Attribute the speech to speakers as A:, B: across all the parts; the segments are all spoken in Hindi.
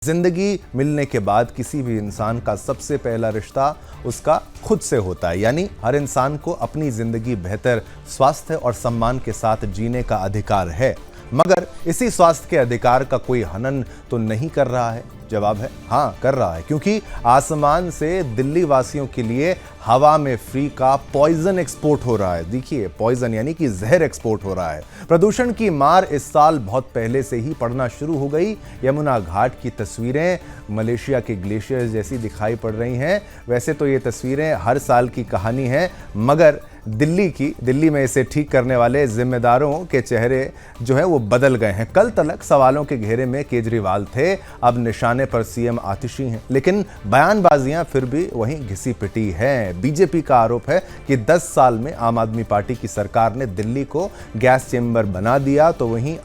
A: जिंदगी मिलने के बाद किसी भी इंसान का सबसे पहला रिश्ता उसका खुद से होता है। यानी हर इंसान को अपनी जिंदगी बेहतर स्वास्थ्य और सम्मान के साथ जीने का अधिकार है, मगर इसी स्वास्थ्य के अधिकार का कोई हनन तो नहीं कर रहा है। जवाब है हाँ, कर रहा है, क्योंकि आसमान से दिल्ली वासियों के लिए हवा में फ्री का पॉइजन एक्सपोर्ट हो रहा है। देखिए, पॉइजन यानी कि जहर एक्सपोर्ट हो रहा है। प्रदूषण की मार इस साल बहुत पहले से ही पड़ना शुरू हो गई। यमुना घाट की तस्वीरें मलेशिया के ग्लेशियर जैसी दिखाई पड़ रही हैं। वैसे तो ये तस्वीरें हर साल की कहानी है, मगर दिल्ली में इसे ठीक करने वाले जिम्मेदारों के चेहरे जो है वो बदल गए हैं। कल तलक सवालों के घेरे में केजरीवाल थे, अब निशाने पर सीएम आतिशी हैं, लेकिन बयानबाजियां फिर भी वहीं घिसी पिटी हैं। बीजेपी का आरोप है कि 10 साल में आम आदमी पार्टी की सरकार ने दिल्ली को गैस चेंबर बना दिया, तो वहीं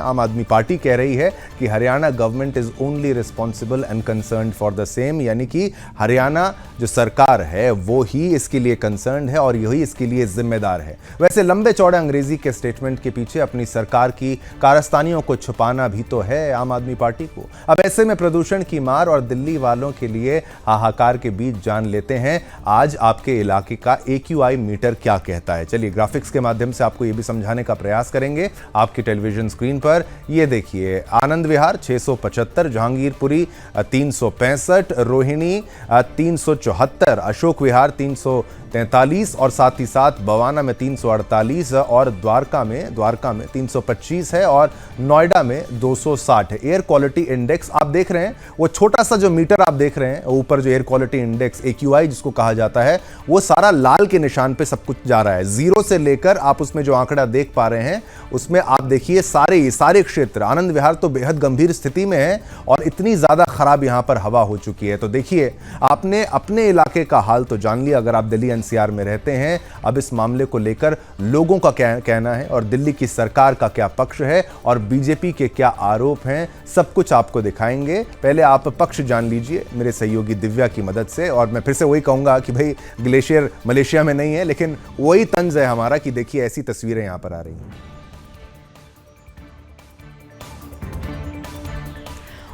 A: आम आदमी पार्टी कह रही है कि Haryana government is only responsible and concerned for the same, यानी कि हरियाणा जो सरकार है वो ही इसके लिए कंसर्न्ड है और यही इसके लिए जिम्मेदार है। वैसे लंबे चौड़े अंग्रेजी के स्टेटमेंट के पीछे अपनी सरकार की कारस्तानियों को छुपाना भी तो है आम आदमी पार्टी को। अब ऐसे में प्रदूषण की मार और दिल्ली वालों के लिए हाहाकार के बीच जान लेते हैं आज आपके इलाके का AQI मीटर क्या कहता है। चलिए ग्राफिक्स के माध्यम से आपको यह भी समझाने का प्रयास करेंगे। आपकी टेलीविजन स्क्रीन पर ये देखिए, आनंद विहार 675, जहांगीरपुरी 365, रोहिणी 374, अशोक विहार 343 और साथ ही साथ बवाना में 348 और द्वारका में 325 है और नोएडा में 260 है। एयर क्वालिटी इंडेक्स आप देख रहे हैं, वो छोटा सा जो मीटर आप देख रहे हैं ऊपर, जो एयर क्वालिटी इंडेक्स AQI जिसको कहा जाता है, वो सारा लाल के निशान पे सब कुछ जा रहा है। 0 से लेकर आप उसमें जो आंकड़ा देख पा रहे हैं उसमें आप देखिए सारे क्षेत्र, आनंद विहार तो बेहद गंभीर स्थिति में है और इतनी ज्यादा खराब यहां पर हवा हो चुकी है। तो देखिए, आपने अपने इलाके का हाल तो जान लिया अगर आप दिल्ली NCR में रहते हैं। अब इस मामले को लेकर लोगों का क्या कहना है और दिल्ली की सरकार का क्या पक्ष है और बीजेपी के क्या आरोप हैं, सब कुछ आपको दिखाएंगे। पहले आप पक्ष जान लीजिए मेरे सहयोगी दिव्या की मदद से। और मैं फिर से वही कहूंगा कि भाई ग्लेशियर मलेशिया में नहीं है, लेकिन वही तंज है हमारा कि देखिए ऐसी तस्वीरें यहां पर आ रही हैं।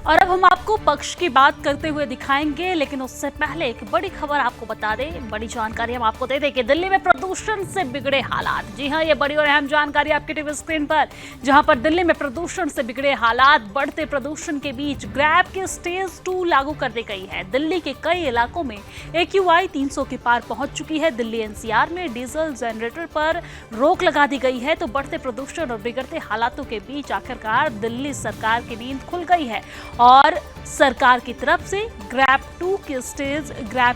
B: और अब हम आपको पक्ष की बात करते हुए दिखाएंगे, लेकिन उससे पहले एक बड़ी खबर आपको बता दें, बड़ी जानकारी हम आपको दे दें कि दिल्ली में प्रदूषण से बिगड़े हालात। जी हां, ये बड़ी और अहम जानकारी आपकी टीवी स्क्रीन पर, जहां पर दिल्ली में प्रदूषण से बिगड़े हालात। बढ़ते प्रदूषण के बीच ग्रैब की स्टेज 2 लागू कर दी गई है। दिल्ली के कई इलाकों में AQI 300 के पार पहुंच चुकी है। दिल्ली NCR में डीजल जनरेटर पर रोक लगा दी गई है। तो बढ़ते प्रदूषण और बिगड़ते हालातों के बीच आखिरकार दिल्ली सरकार की नींद खुल गई है और सरकार की तरफ से ग्रैब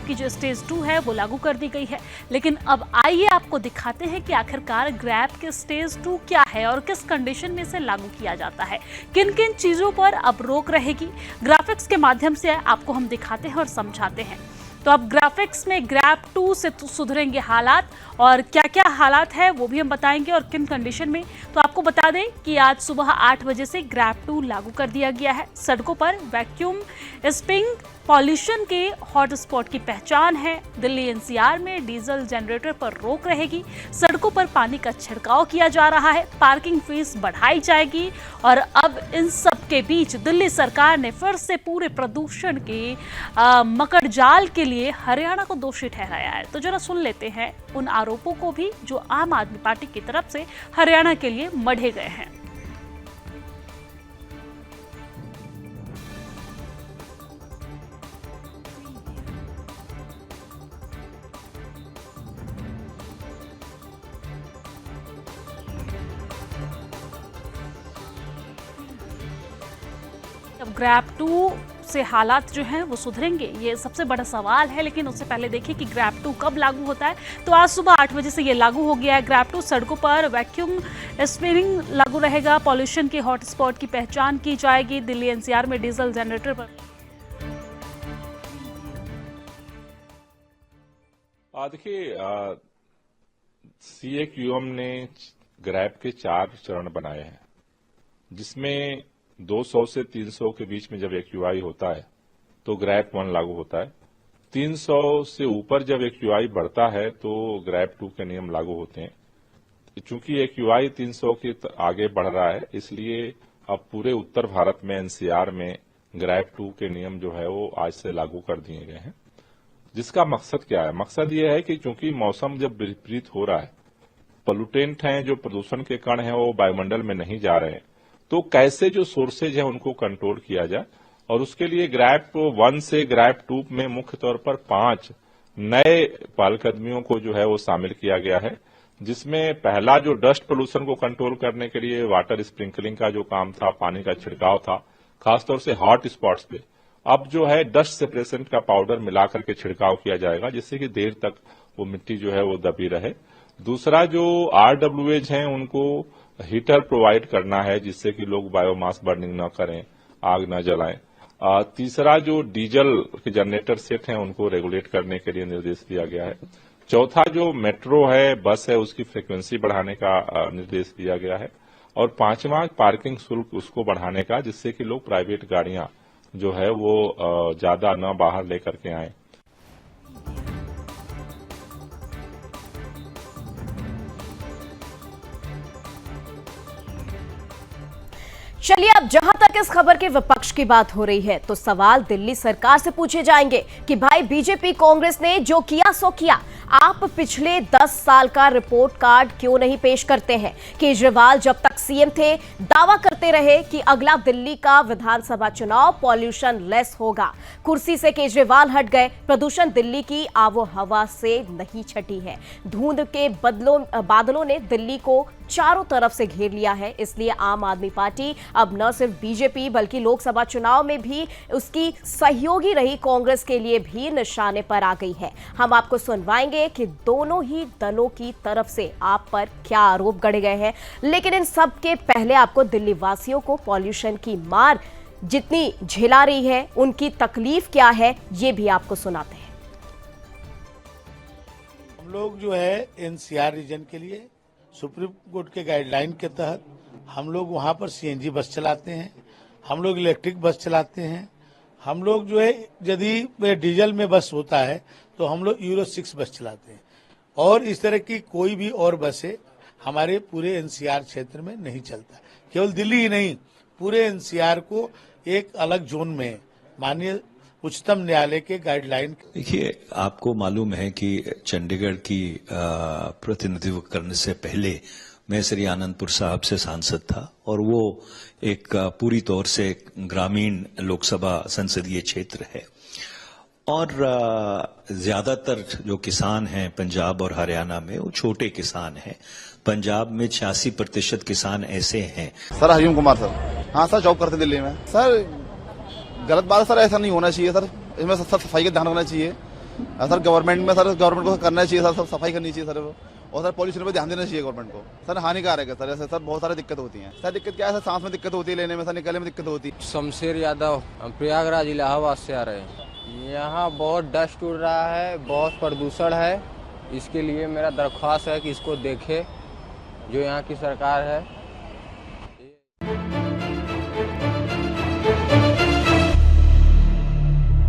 B: की जो स्टेज 2 है वो लागू कर दी गई है। लेकिन अब आइए आपको दिखाते हैं कि आखिरकार ग्रैब के स्टेज 2 क्या है और किस कंडीशन में इसे लागू किया जाता है, किन किन चीजों पर अब रोक रहेगी। ग्राफिक्स के माध्यम से आपको हम दिखाते हैं और समझाते हैं। तो अब ग्राफिक्स में ग्रैब 2 से सुधरेंगे हालात और क्या क्या हालात है वो भी हम बताएंगे और किन कंडीशन में। तो आपको बता दें कि आज सुबह 8 बजे से ग्रैब 2 लागू कर दिया गया है। सड़कों पर वैक्यूम स्पिंग पॉल्यूशन के हॉटस्पॉट की पहचान है। दिल्ली NCR में डीजल जनरेटर पर रोक रहेगी। सड़कों पर पानी का छिड़काव किया जा रहा है। पार्किंग फीस बढ़ाई जाएगी। और अब इन सब के बीच दिल्ली सरकार ने फिर से पूरे प्रदूषण के मकड़जाल के लिए हरियाणा को दोषी ठहराया है। तो जरा सुन लेते हैं उन आरोपों को भी जो आम आदमी पार्टी की तरफ से हरियाणा के लिए मढ़े गए हैं। अब ग्रैब 2 से हालात जो हैं वो सुधरेंगे, ये सबसे बड़ा सवाल है। लेकिन उससे पहले देखिए कि ग्रैब 2 कब लागू होता है। तो आज सुबह 8 बजे से ये लागू हो गया है ग्रैब 2। सड़कों पर वैक्यूम स्पिनिंग लागू रहेगा। पॉल्यूशन के हॉटस्पॉट की पहचान की जाएगी। दिल्ली NCR में डीजल जनरेटर पर
C: देखिए, CAQM ने ग्रैब के 4 चरण बनाए हैं, जिसमें 200 से 300 के बीच में जब AQI होता है तो ग्रैब 1 लागू होता है। 300 से ऊपर जब AQI बढ़ता है तो ग्रैब 2 के नियम लागू होते हैं। चूंकि AQI 300 के आगे बढ़ रहा है, इसलिए अब पूरे उत्तर भारत में एनसीआर में ग्रैप 2 के नियम जो है वो आज से लागू कर दिए गए हैं। जिसका मकसद क्या है? मकसद ये है कि चूंकि मौसम जब विपरीत हो रहा है, पोल्यूटेंट हैं जो प्रदूषण के कण हैं वो वायुमंडल में नहीं जा रहे हैं, तो कैसे जो सोर्सेज है उनको कंट्रोल किया जाए। और उसके लिए ग्रैप 1 से ग्रैप 2 में मुख्य तौर पर 5 नए पहलकदमियों को जो है वो शामिल किया गया है, जिसमें पहला जो डस्ट पोल्यूशन को कंट्रोल करने के लिए वाटर स्प्रिंकलिंग का जो काम था, पानी का छिड़काव था, खासतौर से हॉट स्पॉट्स पे अब जो है डस्ट सेपरेशन का पाउडर मिला करके छिड़काव किया जाएगा, जिससे कि देर तक वो मिट्टी जो है वो दबी रहे। दूसरा जो RWAs हैं उनको हीटर प्रोवाइड करना है, जिससे कि लोग बायोमास बर्निंग न करें, आग न जलाएं। तीसरा जो डीजल के जनरेटर सेट हैं उनको रेगुलेट करने के लिए निर्देश दिया गया है। चौथा जो मेट्रो है, बस है, उसकी फ्रीक्वेंसी बढ़ाने का निर्देश दिया गया है। और पांचवा पार्किंग शुल्क उसको बढ़ाने का, जिससे कि लोग प्राइवेट गाड़ियां जो है वो ज्यादा न बाहर लेकर के आए।
D: चलिए, अब जहां तक इस खबर के विपक्ष की बात हो रही है तो सवाल दिल्ली सरकार से पूछे जाएंगे कि भाई बीजेपी कांग्रेस ने जो किया सो किया, आप पिछले 10 साल का रिपोर्ट कार्ड क्यों नहीं पेश करते हैं? केजरीवाल जब तक सीएम थे दावा करते रहे कि अगला दिल्ली का विधानसभा चुनाव पॉल्यूशन लेस होगा। कुर्सी से केजरीवाल हट गए, प्रदूषण दिल्ली की आबो हवा से नहीं छटी है। धुंध के बादलों ने दिल्ली को चारों तरफ से घेर लिया है। इसलिए आम आदमी पार्टी अब न सिर्फ बीजेपी बल्कि लोकसभा चुनाव में भी उसकी सहयोगी रही कांग्रेस के लिए भी निशाने पर आ गई है। हम आपको सुनवाएंगे कि दोनों ही दलों की तरफ से आप पर क्या आरोप गढ़े गए हैं, लेकिन इन सब के पहले आपको दिल्ली वासियों को पॉल्यूशन की मार जितनी झेला रही है उनकी तकलीफ क्या है ये भी आपको सुनाते हैं।
E: हम लोग जो है एनसीआर रीजन के लिए सुप्रीम कोर्ट के गाइडलाइन के तहत हम लोग वहां पर सीएनजी बस चलाते हैं, हम लोग इलेक्ट्रिक बस चलाते हैं, हम लोग जो है यदि डीजल में बस होता है तो हम लोग यूरो 6 बस चलाते हैं। और इस तरह की कोई भी और बसें हमारे पूरे एनसीआर क्षेत्र में नहीं चलता। केवल दिल्ली ही नहीं, पूरे एनसीआर को एक अलग जोन में माननीय उच्चतम न्यायालय के गाइडलाइन।
F: देखिए, आपको मालूम है कि चंडीगढ़ की प्रतिनिधित्व करने से पहले मैं श्री आनंदपुर साहब से सांसद था और वो एक पूरी तौर से ग्रामीण लोकसभा संसदीय क्षेत्र है। और ज्यादातर जो किसान हैं पंजाब और हरियाणा में वो छोटे किसान हैं। पंजाब में 86% किसान ऐसे हैं।
G: Sir Hariom Kumar sir. हाँ सर, जॉब करते दिल्ली में। सर गलत बात है सर, ऐसा नहीं होना चाहिए सर। इसमें सर सफाई का ध्यान रखना चाहिए सर। गवर्नमेंट को करना चाहिए सर, सफाई करनी चाहिए सर। और सर पॉल्यूशन पे ध्यान देना चाहिए गवर्नमेंट को। सर हानिकारक है सर, ऐसे सर बहुत सारी दिक्कत होती है। सर दिक्कत क्या है सर, सांस में दिक्कत होती है, लेने में सर, निकलने में दिक्कत होती है।
H: शमशेर यादव, हम प्रयागराज इलाहाबाद से आ रहे हैं। यहाँ बहुत डस्ट उड़ रहा है, बहुत प्रदूषण है। इसके लिए मेरा दरख्वास्त है कि इसको देखे जो यहाँ की सरकार है।